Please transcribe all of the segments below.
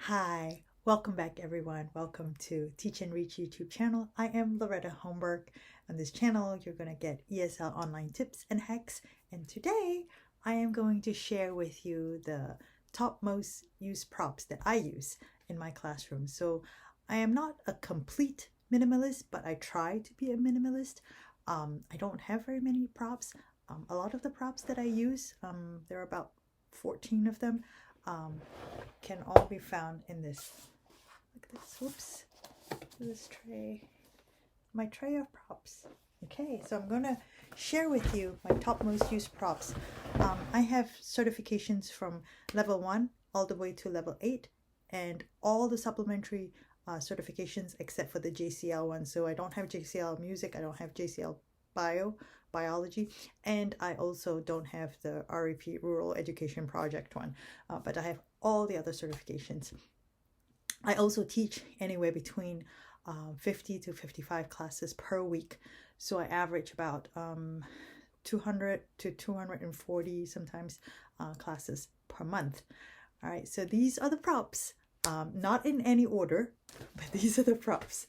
Hi, welcome back everyone. Welcome to Teach and Reach YouTube channel. I am Loretta Holmberg. On this channel, you're going to get ESL online tips and hacks. And today, I am going to share with you the top most used props that I use in my classroom. So I am not a complete minimalist, but I try to be a minimalist. I don't have very many props. A lot of the props that I use, there are about 14 of them, can all be found in this, like this, whoops, this tray, my tray of props. Okay, so I'm going to share with you my top most used props. I have certifications from level 1 all the way to level 8 and all the supplementary certifications except for the JCL one. So I don't have JCL music, I don't have JCL biology, and I also don't have the REP Rural Education Project one, but I have all the other certifications. I also teach anywhere between 50 to 55 classes per week, so I average about 200 to 240 sometimes classes per month. All right, so these are the props, not in any order, but these are the props.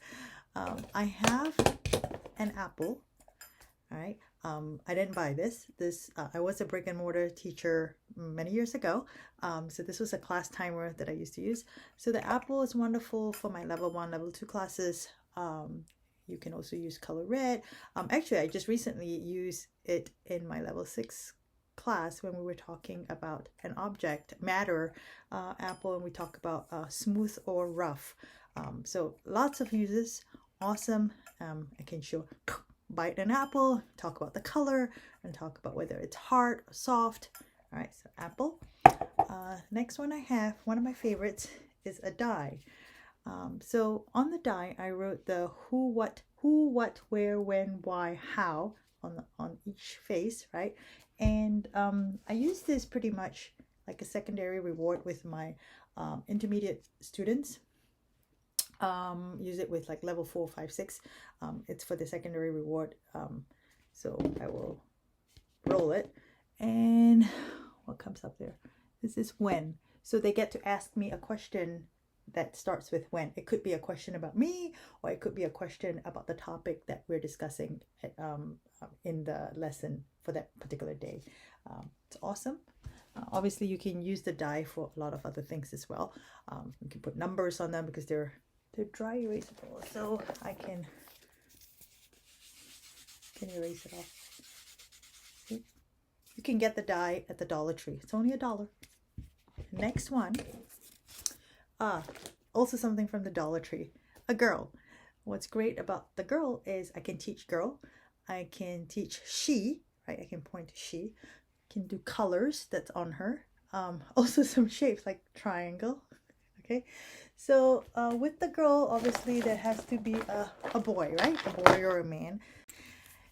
I have an apple. All right, I didn't buy this. I was a brick and mortar teacher many years ago. So this was a class timer that I used to use. So the apple is wonderful for my level 1, level 2 classes. You can also use color red. Actually, I just recently used it in my level 6 class when we were talking about an object matter apple, and we talk about smooth or rough. So lots of uses. Awesome. I can show bite an apple, talk about the color, and talk about whether it's hard or soft. All right, so apple. Next one I have, one of my favorites, is a die. So on the die, I wrote the who, what, where, when, why, how on each face, right? And I use this pretty much like a secondary reward with my intermediate students. Use it with like level 4, 5, 6. It's for the secondary reward. So I will roll it, and what comes up there? This is when. So they get to ask me a question that starts with when. It could be a question about me, or it could be a question about the topic that we're discussing in the lesson for that particular day. It's awesome. Obviously, you can use the die for a lot of other things as well. You can put numbers on them because they're dry erasable, so I can erase it off. See? You can get the die at the Dollar Tree. It's only $1. Next one, also something from the Dollar Tree, a girl. What's great about the girl is I can teach girl, I can teach she, right? I can point to she, I can do colors that's on her, also some shapes like triangle. Okay, so with the girl, obviously there has to be a boy, right? A boy or a man.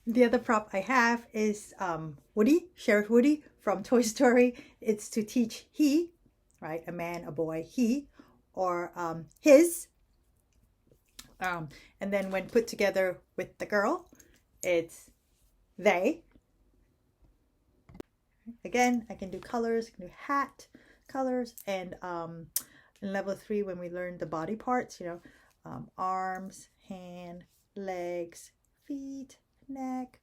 The other prop I have is Woody, Sheriff Woody from Toy Story. It's to teach he, right? A man, a boy, he, or his. And then when put together with the girl, it's they. Again, I can do colors, I can do hat colors, and in level 3, when we learn the body parts, you know, arms, hand, legs, feet, neck,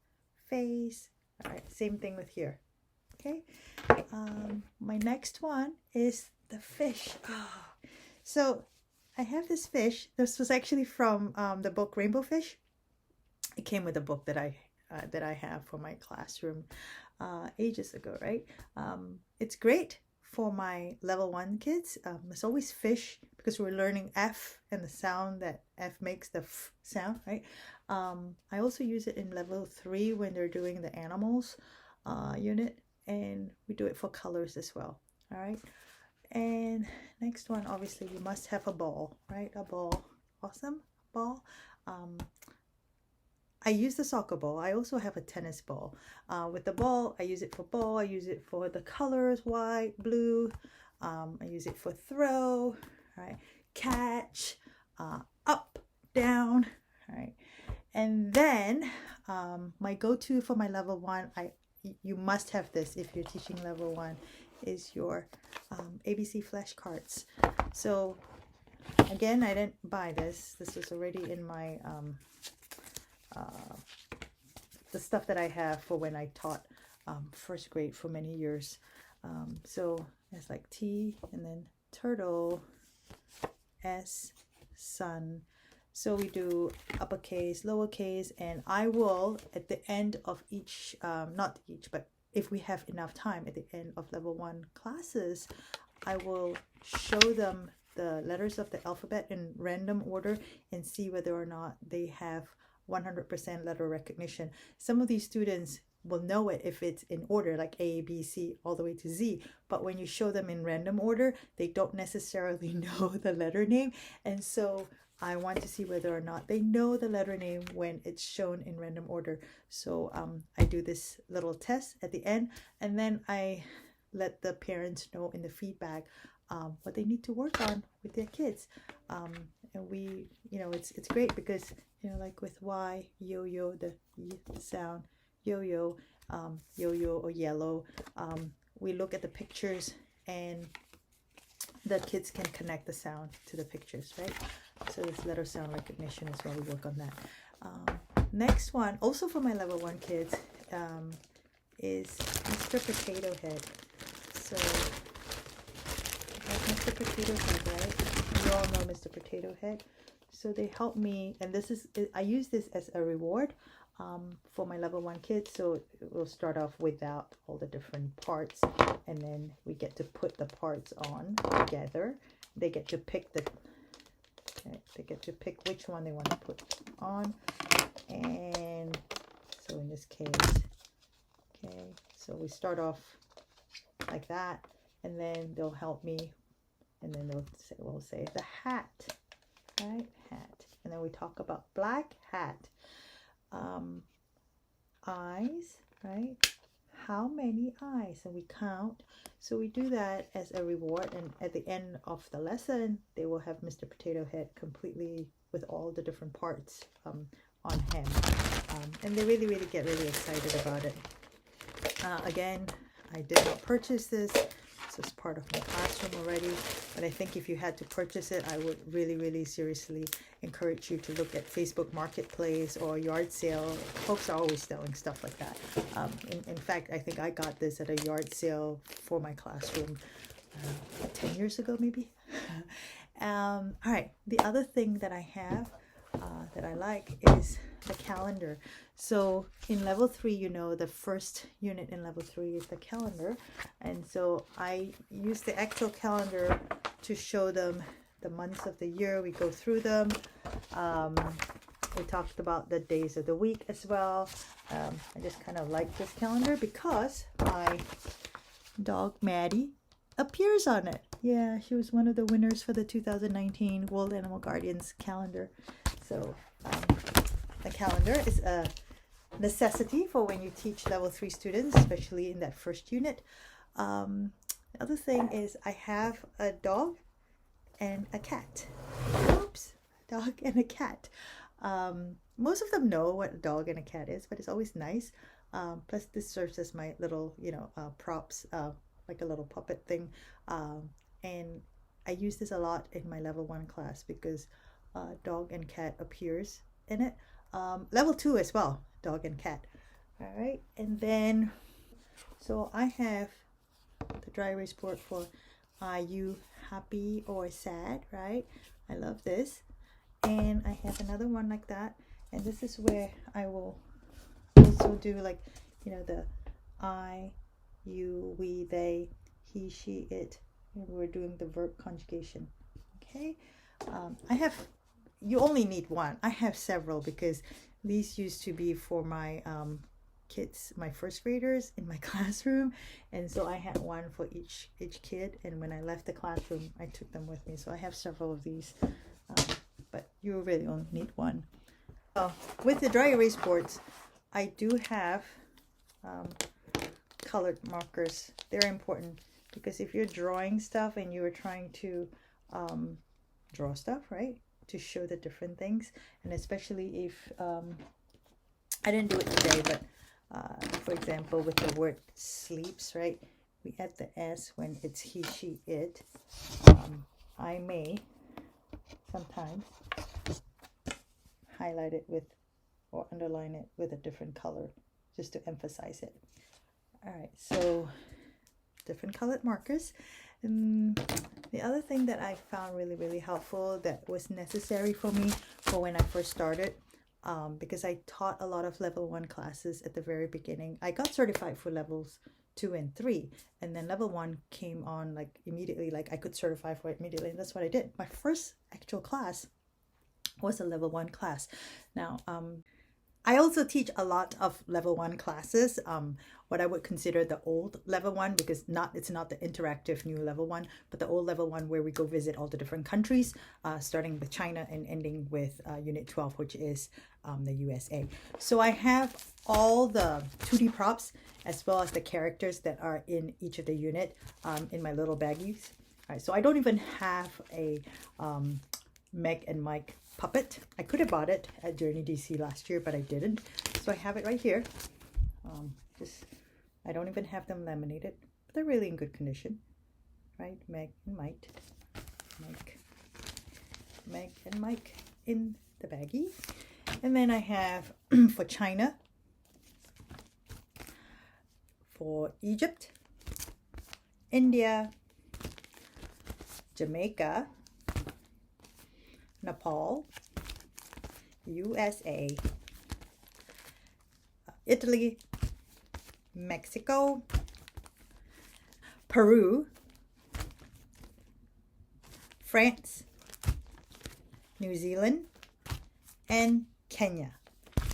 face. All right, same thing with here. Okay, my next one is the fish. So I have this fish. This was actually from the book Rainbow Fish. It came with a book that I have for my classroom ages ago, right? It's great for my level 1 kids. It's always fish because we're learning F and the sound that F makes, the F sound, right? I also use it in level 3 when they're doing the animals unit, and we do it for colors as well. All right, and next one, obviously you must have a ball, right? A ball. Awesome. Ball. I use the soccer ball. I also have a tennis ball. With the ball, I use it for ball. I use it for the colors, white, blue. I use it for throw, right? Catch, up, down, right? And then my go-to for my level 1, you must have this if you're teaching level 1, is your ABC flashcards. So again, I didn't buy this. This was already in my the stuff that I have for when I taught first grade for many years. So it's like T and then turtle, S, sun. So we do uppercase, lowercase, and I will at the end of each, not each, but if we have enough time at the end of level 1 classes, I will show them the letters of the alphabet in random order and see whether or not they have 100% letter recognition. Some of these students will know it if it's in order, like A, B, C, all the way to Z. But when you show them in random order, they don't necessarily know the letter name. And so I want to see whether or not they know the letter name when it's shown in random order. So I do this little test at the end, and then I let the parents know in the feedback what they need to work on with their kids. And we, it's great because, like with Y, yo-yo, the Y sound, yo-yo, yo-yo or yellow, we look at the pictures and the kids can connect the sound to the pictures, right? So this letter sound recognition as well, we work on that. Next one, also for my level 1 kids, is Mr. Potato Head. So that's Mr. Potato Head, right? You all know Mr. Potato Head. So they help me, and I use this as a reward for my level 1 kids. So we'll start off without all the different parts, and then we get to put the parts on together. They get to pick which one they want to put on. And so in this case, okay, so we start off like that, and then they'll help me, and then we'll say the hat, right? Hat. And then we talk about black hat. Eyes, right? How many eyes? And we count. So we do that as a reward, and at the end of the lesson they will have Mr. Potato Head completely with all the different parts on him, and they really get really excited about it. Again, I did not purchase this. This is part of my classroom already, but I think if you had to purchase it, I would really seriously encourage you to look at Facebook Marketplace or yard sale. Folks are always selling stuff like that. In fact, I think I got this at a yard sale for my classroom 10 years ago, maybe. All right, the other thing that I have that I like is the calendar. So in level 3, the first unit in level 3 is the calendar, and so I use the actual calendar to show them the months of the year. We go through them. We talked about the days of the week as well. I just kind of like this calendar because my dog Maddie appears on it. Yeah, she was one of the winners for the 2019 World Animal Guardians calendar. So the calendar is a necessity for when you teach level 3 students, especially in that first unit. The other thing is I have a dog and a cat. Oops, a dog and a cat. Most of them know what a dog and a cat is, but it's always nice. Plus this serves as my little, props, like a little puppet thing. And I use this a lot in my level 1 class because dog and cat appears in it. Level 2 as well, dog and cat. All right, and then so I have the dry erase board for are you happy or sad, right? I love this. And I have another one like that, and this is where I will also do like the I, you, we, they, he, she, it, and we're doing the verb conjugation. Okay, you only need one. I have several because these used to be for my kids, my first graders in my classroom, and so I had one for each kid, and when I left the classroom I took them with me. So I have several of these, but you really only need one. With the dry erase boards, I do have colored markers. They're important because if you're drawing stuff and you are trying to draw stuff, right, to show the different things, and especially if I didn't do it today, but for example with the word sleeps, right, we add the S when it's he, she, it. I may sometimes highlight it with or underline it with a different color just to emphasize it. All right, so different colored markers. And the other thing that I found really helpful that was necessary for me for when I first started, because I taught a lot of level 1 classes at the very beginning. I got certified for levels 2 and 3, and then level 1 came on like immediately, like I could certify for it immediately, and that's what I did. My first actual class was a level 1 class. Now, I also teach a lot of level 1 classes, what I would consider the old level 1, because it's not the interactive new level 1, but the old level 1 where we go visit all the different countries, starting with China and ending with Unit 12, which is the USA. So I have all the 2D props as well as the characters that are in each of the unit in my little baggies. All right, so I don't even have a Meg and Mike puppet. I could have bought it at Journey DC last year, but I didn't. So I have it right here. I don't even have them laminated, but they're really in good condition, right? Meg and Mike, Meg and Mike in the baggie. And then I have for China, for Egypt, India, Jamaica, Nepal, USA, Italy, Mexico, Peru, France, New Zealand, and Kenya.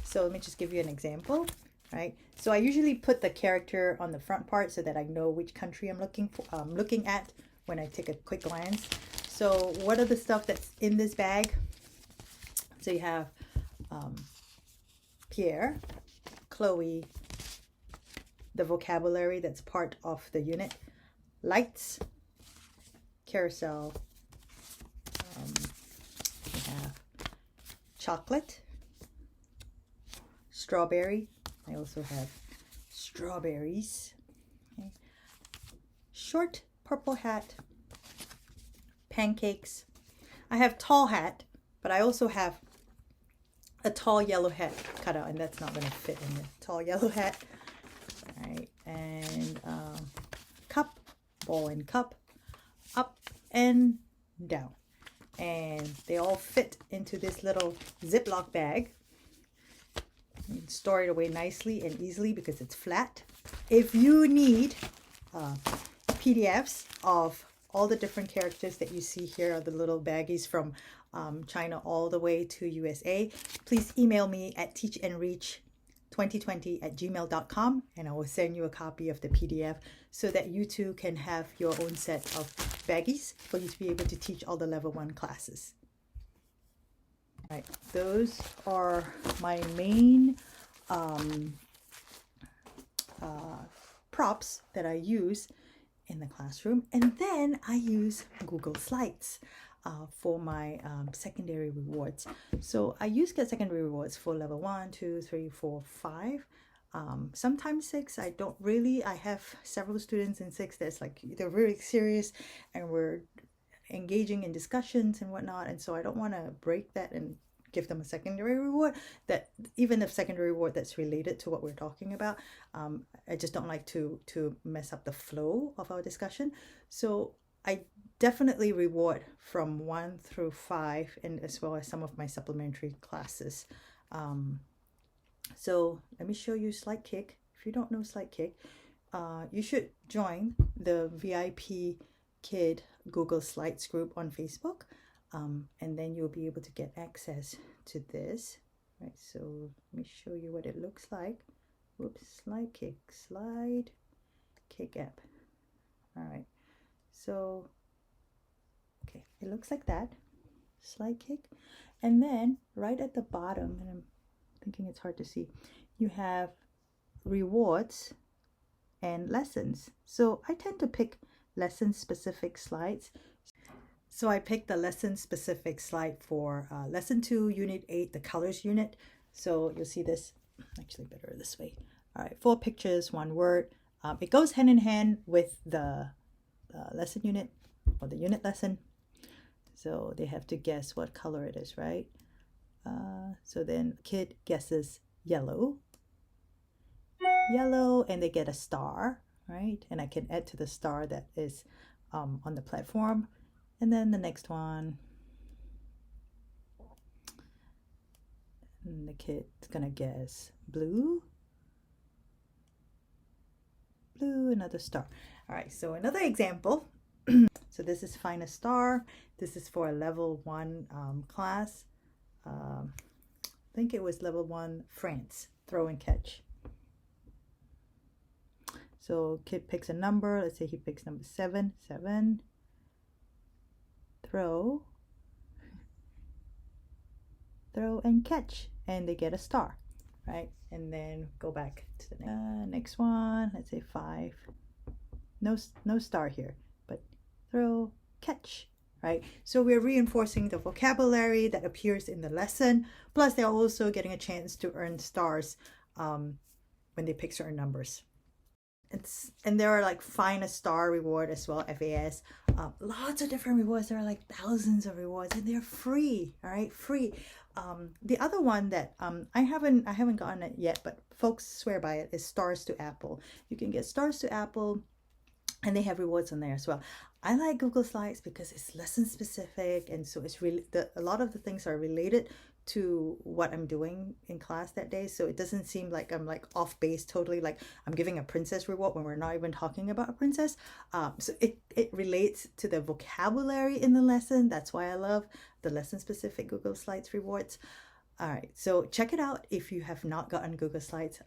So let me just give you an example, right? So I usually put the character on the front part so that I know which country I'm looking at when I take a quick glance. So what are the stuff that's in this bag? So you have Pierre, Chloe, the vocabulary that's part of the unit, lights, carousel, we have chocolate, strawberry. I also have strawberries, okay. Short purple hat, pancakes. I have tall hat, but I also have a tall yellow hat cut out, and that's not going to fit in the tall yellow hat. All right, and cup, ball and cup, up and down, and they all fit into this little Ziploc bag. You can store it away nicely and easily because it's flat. If you need PDFs of all the different characters that you see here are the little baggies from China all the way to USA, please email me at teachandreach2020@gmail.com, and I will send you a copy of the PDF so that you too can have your own set of baggies for you to be able to teach all the level 1 classes. All right, those are my main props that I use in the classroom, and then I use Google Slides for my secondary rewards. So I use secondary rewards for level 1, 2, 3, 4, 5, sometimes 6. I have several students in 6 that's like they're very serious and we're engaging in discussions and whatnot, and so I don't want to break that and give them a secondary reward, that even if secondary reward that's related to what we're talking about. I just don't like to mess up the flow of our discussion. So I definitely reward from 1 through 5, and as well as some of my supplementary classes. So let me show you SlideKick. If you don't know SlideKick, you should join the VIPKID Google Slides group on Facebook, and then you'll be able to get access to this. Right, so let me show you what it looks like. Whoops, SlideKick app. All right, so okay, it looks like that, SlideKick, and then right at the bottom, and I'm thinking it's hard to see, you have rewards and lessons. So I tend to pick lesson specific slides. So I picked the lesson specific slide for lesson 2, unit 8, the colors unit. So you'll see this actually better this way. All right, 4 pictures, 1 word. It goes hand in hand with the lesson unit or the unit lesson. So they have to guess what color it is, right? So then kid guesses yellow, and they get a star, right? And I can add to the star that is on the platform. And then the next one, and the kid's gonna guess blue, another star. All right, so another example. So this is find a star. This is for a level 1 class. I think it was level 1 France, throw and catch. So kid picks a number. Let's say he picks number 7. Throw and catch, and they get a star, right? And then go back to the next one. Let's say 5. No star here, but throw, catch, right? So we're reinforcing the vocabulary that appears in the lesson. Plus, they're also getting a chance to earn stars when they pick certain numbers. And there are like find a star reward as well, FAS. Lots of different rewards. There are like thousands of rewards, and they're free. All right, free. The other one that I haven't gotten it yet, but folks swear by it, is Stars to Apple. You can get Stars to Apple, and they have rewards on there as well. I like Google Slides because it's lesson specific, and so it's really a lot of the things are related to what I'm doing in class that day. So it doesn't seem like I'm like off base totally, like I'm giving a princess reward when we're not even talking about a princess. So it relates to the vocabulary in the lesson. That's why I love the lesson specific Google Slides rewards. All right, so check it out if you have not gotten Google Slides.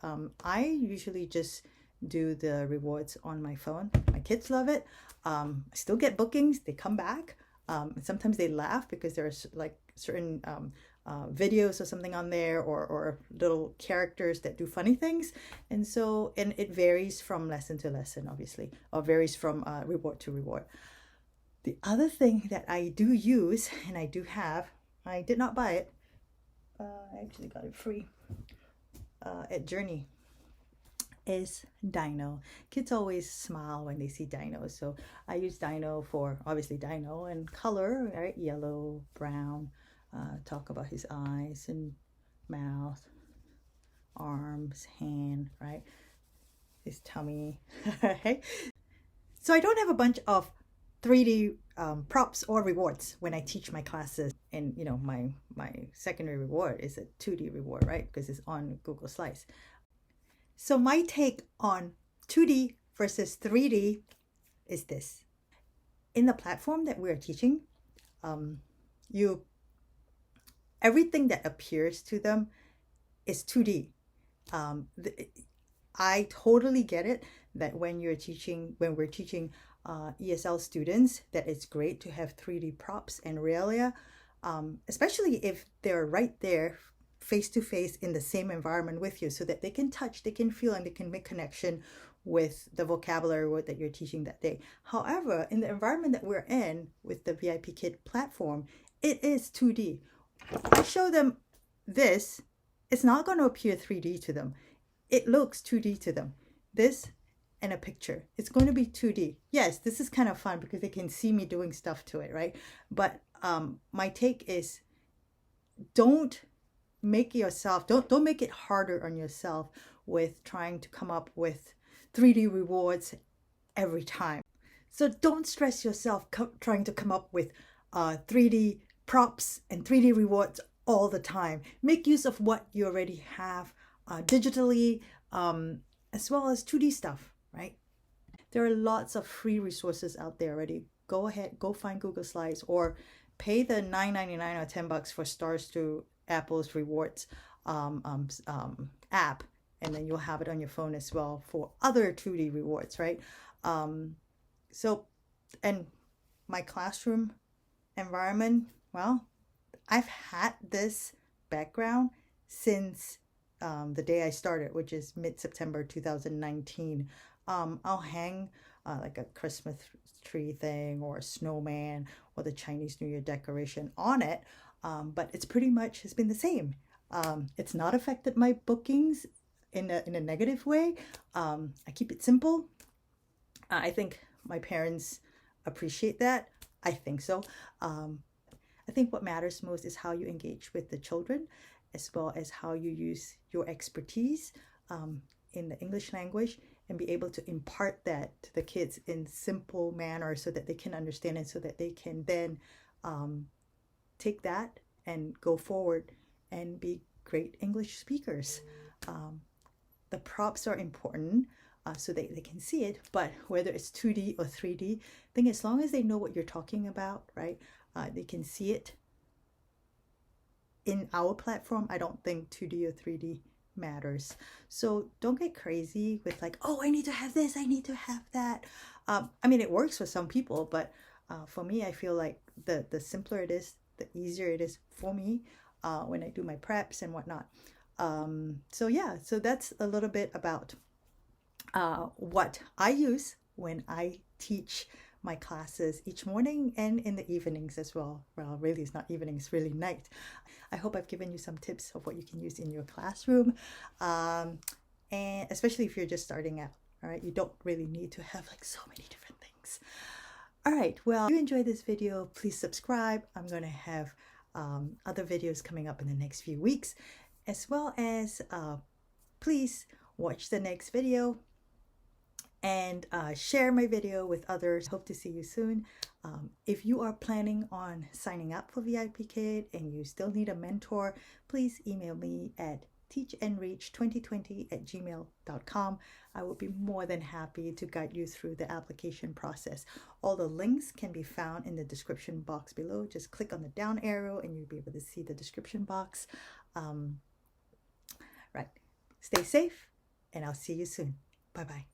I usually just do the rewards on my phone. My kids love it. I still get bookings. They come back. Sometimes they laugh because there's like certain videos or something on there, or little characters that do funny things. And it varies from lesson to lesson, obviously, or varies from reward to reward. The other thing that I do use, and I do have, I did not buy it. I actually got it free at Journey, is Dino. Kids always smile when they see Dino. So I use Dino for, obviously, Dino and color, right? Yellow, brown. Talk about his eyes and mouth, arms, hand, right? His tummy, right? So I don't have a bunch of 3D props or rewards when I teach my classes. And you know, my secondary reward is a 2D reward, right? Because it's on Google Slides. So my take on 2D versus 3D is this. In the platform that we're teaching, everything that appears to them is 2D. I totally get it that when we're teaching ESL students, that it's great to have 3D props and realia, especially if they're right there face to face in the same environment with you, so that they can touch, they can feel, and they can make connection with the vocabulary word that you're teaching that day. However, in the environment that we're in with the VIPKID platform, it is 2D. I show them this, it's not going to appear 3D to them. It looks 2D to them. This and a picture, it's going to be 2D. Yes, this is kind of fun because they can see me doing stuff to it, right? But my take is, don't make it harder on yourself with trying to come up with 3D rewards every time. So don't stress yourself trying to come up with 3D props and 3D rewards all the time. Make use of what you already have digitally, as well as 2D stuff, right? There are lots of free resources out there already. Go ahead, go find Google Slides, or pay the $9.99 or $10 for Stars to Apple's rewards app, and then you'll have it on your phone as well for other 2D rewards, right? So, and my classroom environment, well, I've had this background since the day I started, which is mid-September 2019. I'll hang like a Christmas tree thing or a snowman or the Chinese New Year decoration on it, but it's pretty much has been the same. It's not affected my bookings in a negative way. I keep it simple. I think my parents appreciate that. I think so. I think what matters most is how you engage with the children, as well as how you use your expertise in the English language and be able to impart that to the kids in simple manner so that they can understand and so that they can then take that and go forward and be great English speakers. The props are important so that they can see it, but whether it's 2D or 3D, I think as long as they know what you're talking about, right, they can see it in our platform. I don't think 2D or 3D matters. So don't get crazy with like, oh, I need to have this, I need to have that. I mean, it works for some people, but for me, I feel like the simpler it is, the easier it is for me when I do my preps and whatnot. So yeah, so that's a little bit about what I use when I teach my classes each morning and in the evenings as well. Well, really, it's not evenings, it's really night. I hope I've given you some tips of what you can use in your classroom, and especially if you're just starting out. All right, you don't really need to have like so many different things. All right, well, if you enjoyed this video, please subscribe. I'm going to have other videos coming up in the next few weeks, as well as please watch the next video and share my video with others. Hope to see you soon. If you are planning on signing up for VIPKID and you still need a mentor, please email me at teachandreach2020@gmail.com. I will be more than happy to guide you through the application process. All the links can be found in the description box below. Just click on the down arrow and you'll be able to see the description box. Right. Stay safe and I'll see you soon. Bye-bye.